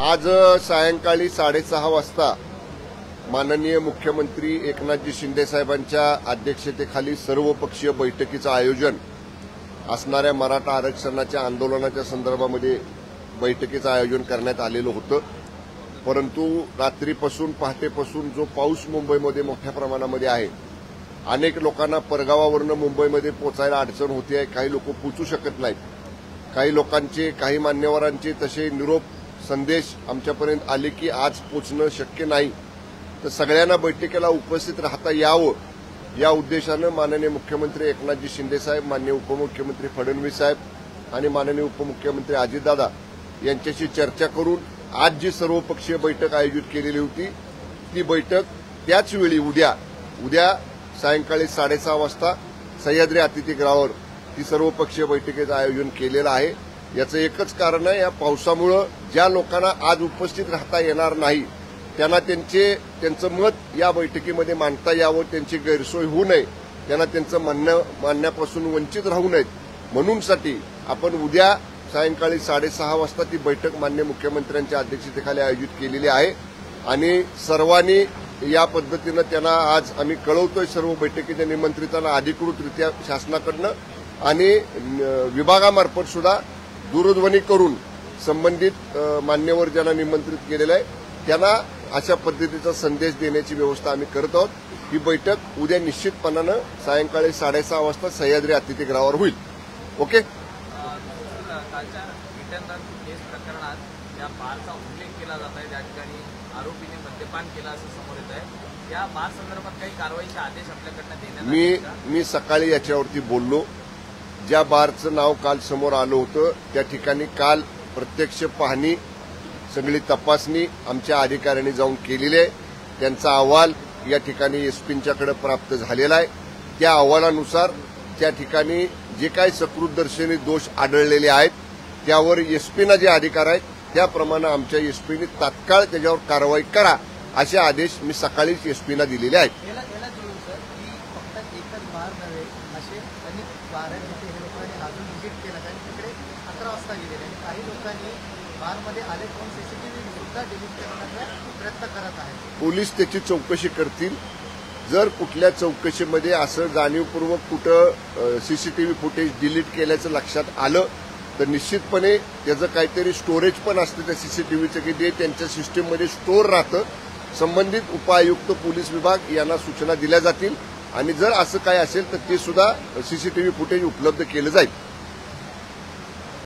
आज सायंकाळी 6:30 वाजता माननीय मुख्यमंत्री एकनाथजी शिंदे साहेबांच्या अध्यक्षतेखाली सर्वपक्षीय बैठकीचं आयोजन असणाऱ्या मराठा आरक्षणाच्या आंदोलनाच्या संदर्भामध्ये बैठकीचं आयोजन करण्यात आलेलं होतं। परंतु रात्रीपासून पहाटेपासून जो पाऊस मुंबईमध्ये मोठ्या प्रमाणामध्ये आहे, अनेक लोकांना परगावावरून मुंबईमध्ये पोहोचायला अडचण होते आहे, काही लोक पोहोचू शकत नाहीत। काही लोकांचे, काही मान्यवरांचे तसे निरोप संदेश आमच्यापर्यंत आले की आज पोहोचणं शक्य नाही, तर सगळ्यांना बैठकीला उपस्थित राहता यावं या उद्देशानं माननीय मुख्यमंत्री एकनाथजी शिंदे साहेब, माननीय उपमुख्यमंत्री फडणवीस साहेब आणि माननीय उपमुख्यमंत्री अजितदादा यांच्याशी चर्चा करून आज जी सर्वपक्षीय बैठक आयोजित केलेली होती ती बैठक त्याच वेळी उद्या सायंकाळी 6:30 वाजता सह्याद्री अतिथीगृहावर ती सर्वपक्षीय बैठकीचं आयोजन केलेलं आहे। याचं एकच कारण आहे, या पावसामुळे ज्या लोकांना आज उपस्थित राहता येणार नाही त्यांना त्यांचं मत या बैठकीमध्ये मांडता यावं, त्यांची गैरसोय होऊ नये, त्यांना त्यांचं म्हणणं मांडण्यापासून वंचित राहू नयेत म्हणूनसाठी आपण उद्या सायंकाळी 6:30 वाजता ती बैठक माननीय मुख्यमंत्र्यांच्या अध्यक्षतेखाली आयोजित केलेली आहे आणि सर्वांनी या पद्धतीनं त्यांना आज आम्ही कळवतोय। सर्व बैठकीच्या निमंत्रितांना अधिकृतरित्या शासनाकडनं आणि विभागामार्फत सुद्धा दूरध्वनी करून संबंधित मान्यवर ज्यांना निमंत्रित केलेलं आहे त्यांना अशा पद्धतीचा संदेश देण्याची व्यवस्था आम्ही करत आहोत। ही बैठक उद्या निश्चितपणानं सायंकाळी 6:30 वाजता सह्याद्री अतिथीगृहावर होईल। ओके। कालच्या केस प्रकरणात या बारचा उल्लेख केला जात आहे, त्या ठिकाणी आरोपीने मद्यपान केलं असं समोर येत आहे। या बार संदर्भात काही कारवाईचे आदेश आपल्याकडनं देण्यात आले? मी सकाळी याच्यावरती बोललो। ज्या बारचं नाव काल समोर आलं होतं त्या ठिकाणी काल प्रत्यक्ष पाहणी, सगळी तपासणी आमच्या अधिकाऱ्यांनी जाऊन केलेली आहे। त्यांचा अहवाल या ठिकाणी एसपींच्याकडे प्राप्त झालेला आहे। त्या अहवालानुसार त्या ठिकाणी जे काही सकृतदर्शनी दोष आढळलेले आहेत त्यावर एसपीना जे अधिकार आहेत त्याप्रमाणे आमच्या एसपीने तात्काळ त्याच्यावर कारवाई करा असे आदेश मी सकाळीच एसपीना दिलेले आहेत। पोलीस त्याची चौकशी करतील। जर कुठल्या चौकशीमध्ये असं जाणीवपूर्वक कुठं सीसीटीव्ही फुटेज डिलीट केल्याचं लक्षात आलं तर निश्चितपणे त्याचं काहीतरी स्टोरेज पण असतं त्या सीसीटीव्हीचं की ते त्यांच्या सिस्टीममध्ये स्टोअर राहतं। संबंधित उपायुक्त पोलीस विभाग यांना सूचना दिल्या जातील आणि जर असं काय असेल तर ते सुद्धा सीसीटीव्ही फुटेज उपलब्ध केलं जाईल।